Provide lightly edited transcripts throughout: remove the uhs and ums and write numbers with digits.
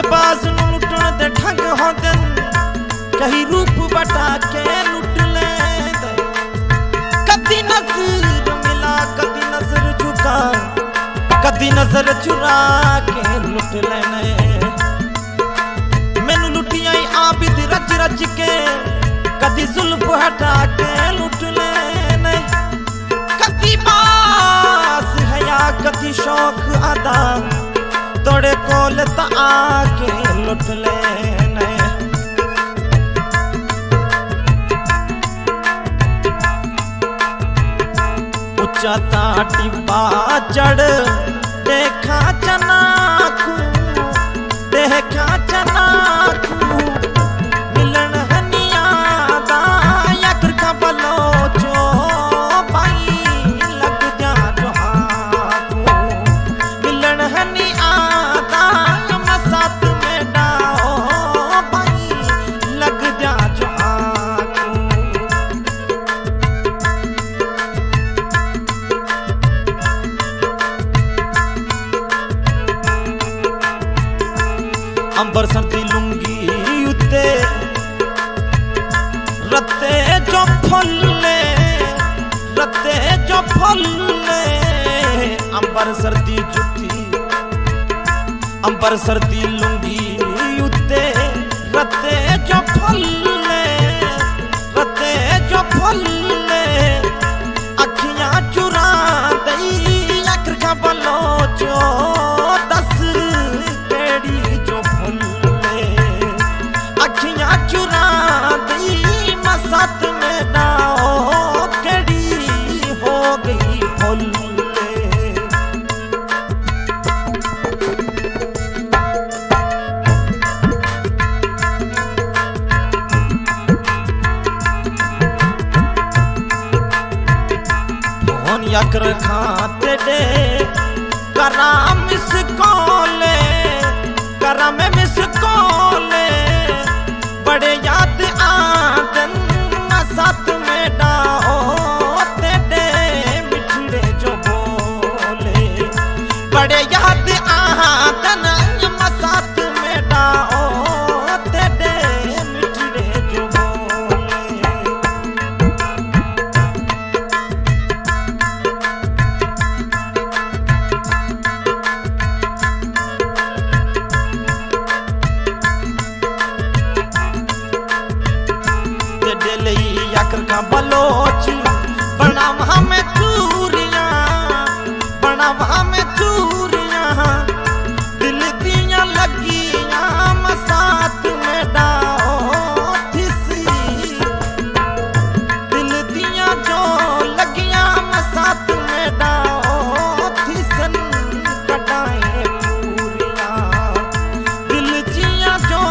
ठगबाज नूं लुटण दे ठग होंदे कहीं रूप बटा के लुट लेंदे कदी नजर मिला कदी नजर झुका कदी नजर चुरा के लुट लेने मैनू लुटिया आबिद रज रज के कदी जुल्फ हटा के लुट लेने कदी बास हया कदी शौक अदा तोड़े कोल आके लुट लेने उच्चा टिब्बा चढ़ देखा चनाकू मिलन हनिया दा यकर का बलोचो भाई लग जा जोहाकू मिलन हनिया दा मैं साथ में डाओ भाई लग जा जोहाकू अंबर सरदी लुंगी उत्ते रत्ते जो फुल्ले अंबर सर्दी जुत्ती अंबर सर्दी लुंगी उत्ते रत्ते जो फुल्ले अखियां चुरा दई अखर का बलोचो दस केड़ी जो फुल्ले अखियां चुरा दई मसत में डाओ केड़ी हो गई फुल्ले यकर खाते दे करा मिस कॉले बड़े याद आदन साथ में डाओ तेरे मिठड़े जो बोले बड़े याद आदन साथ में डाओ तेरे मिठड़े जो बोले यकर का बलोच बनावा में चूरियां दिल दियां लगियां मैं साथ में डाओ थिसी दिल दियां जो लगियां मैं साथ में डाओ थिसन कटाए पूरियां दिल जियां जो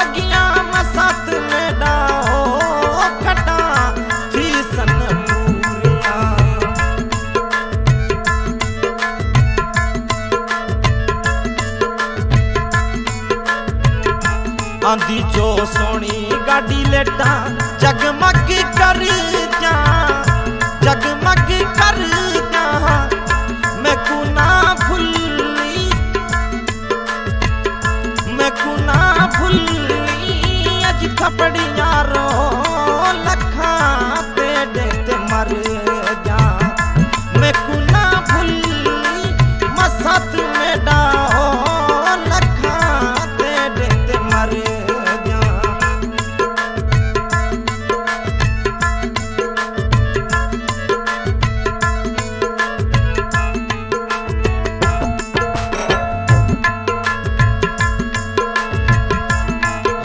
लगियां मैं साथ में डाओ आंधी जो सोनी गाड़ी लेटा जगमग कर जा मैं कुना भुल्ली अज थपड़ियां रो लखा पेड़े ते मर जा मैं कुना भुल्ली मसत में डाओ लखा पेड़े ते मर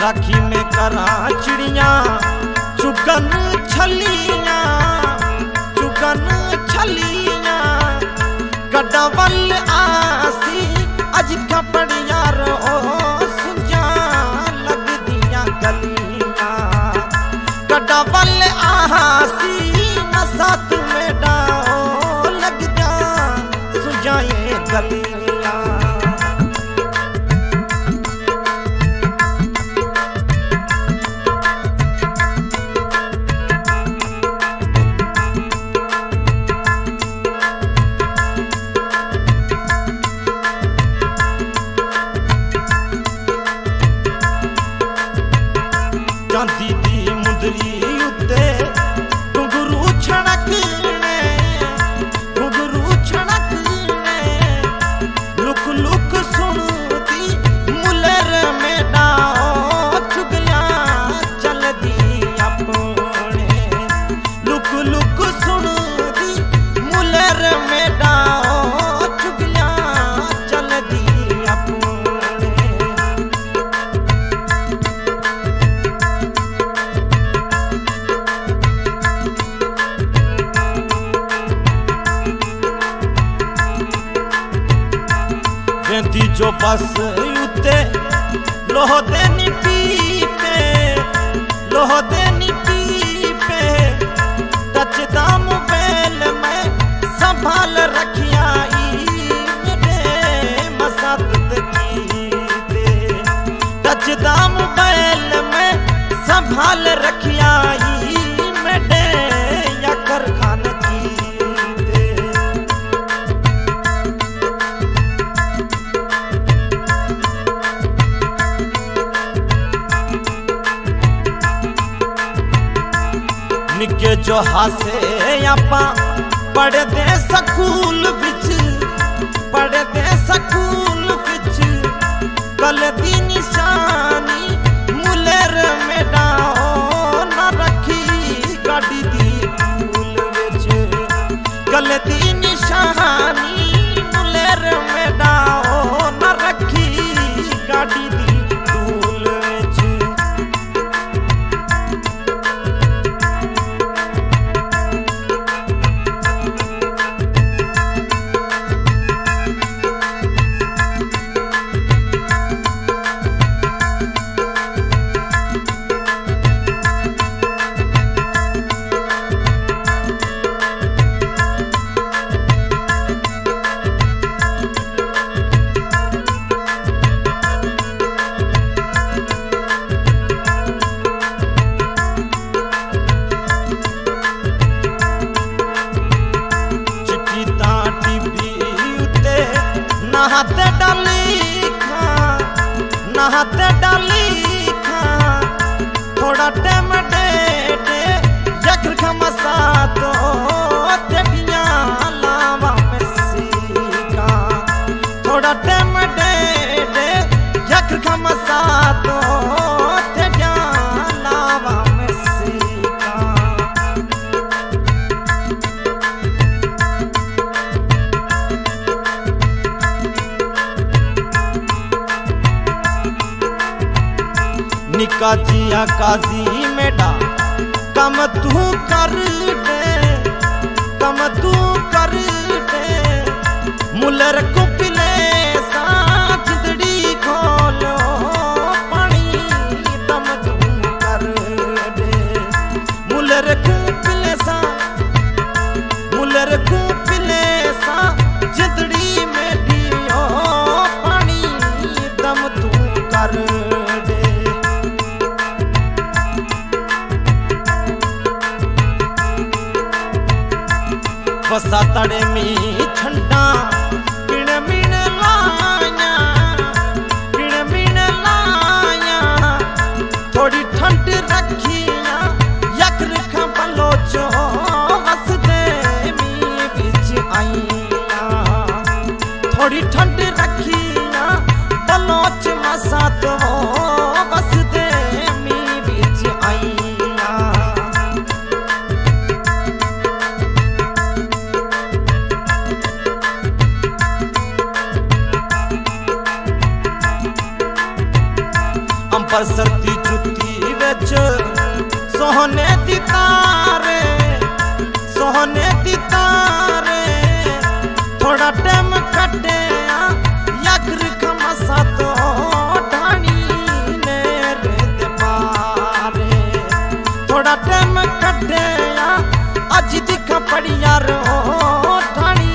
राखी में करा चिड़िया चुगन छलियां गडवल आसी अज कपड़िया रो सुझा लग दिया गलियां गडवल आसी न साथ में डाओ लग जा सुझाए गलियां बस उते लोह देनी पीपे लोह देनी पीपे टचदा मोबाइल में संभाल रखिया टचदा मोबाइल में संभाल रखिया मेडे या कर खान की दे। निके जो हासे आपा पढ़दे स्कूल विच पढ़दे स्कूल विच कल दी निशानी मुलेर मेडा न रखी गाड़ी दी टूल विच कल दी निशानी मुलेर मेडा न रखी गाड़ी दी टूल विच। नहाते डाली खा थोड़ा टाइम दे दे यकर खमसा तो तेडियां लावा में सीखा थोड़ा टाइम दे दे यकर खमसा तो तेडियां लावा में सीखा। निका जिया काजी मेडा कम तू कर दे मुलर को पिले सा जिंदड़ी खोलो पानी दम तू कर दे मुलर को पिले सा जिंदड़ी में दियो पानी दम तू कर दे। बसा तड़े में ठंडा पिण मिण लाया थोड़ी ठंड रखिया यक रखा बलोचो हसदे मी बिच आईया थोड़ी ठंड रखिया बलोच मसा तो हसदे मी बिच आईया। अंबर सरती जुती विच सोहने दी तारे थोड़ा टाइम कटे यकर खमसा तो ढाणी ने रेत पारे थोड़ा टाइम कटे अज दिखा पड़िया रो ढाणी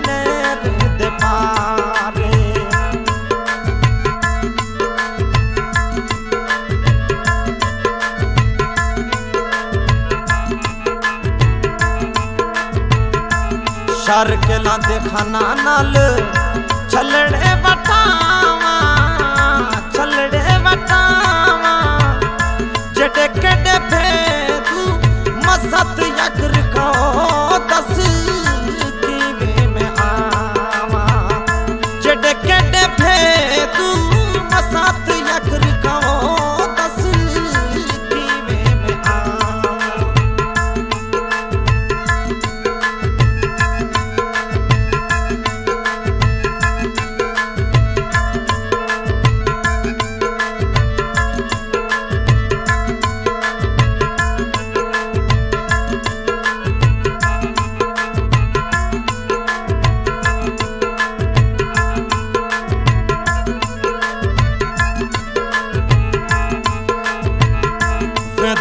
ने रेत पारे। शर के लांदे खाना नाल छलड़े वटावा जड़े कड़े भेदू मसत यकर को दस कीवे में आवा जड़े कड़े भेदू मसत यकर को दस कीवे में आवा।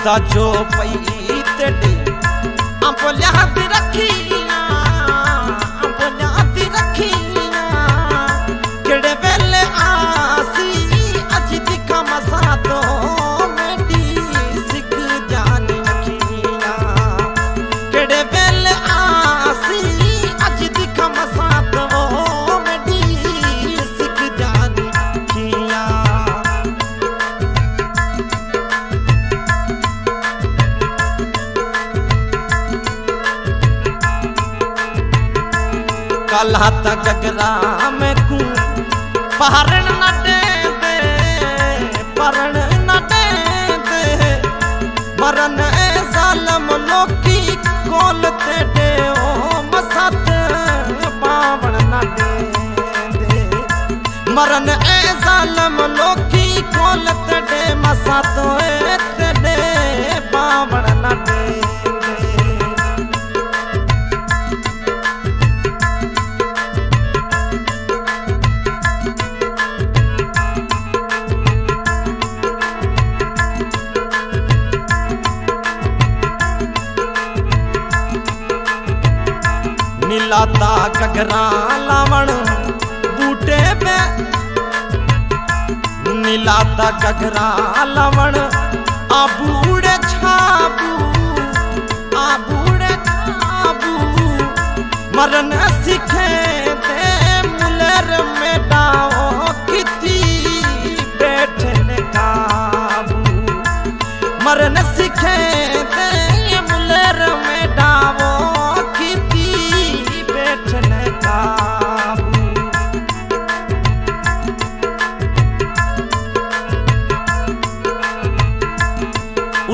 ता जो पई तेडे बोलिया दी रखिया बोलिया दी रखिया केड़े वेले आसी अज दिखा मसा तो मेरी सिख जान रखिया केड़े वेले आसी अज दिखा मसा तो मेरी सिख जान रखिया काला गगरा में कू पहरण न दे परण न दे मरन जालम लोकी कोल ते दे ओ मसत पावण न दे मरन जालम लोकी कोल ते दे मसत ते दे पावण न दे नीलाता गगरा लावण बूटे पे नीलाता गगरा लावण आबूड़े छाबू मरन सीखे दे मुलर में डाओ किती बैठने काबू मरन सीखे दे मुलर में डाओ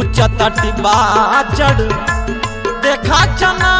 उच्चता टिब्बा चढ़ देखा चना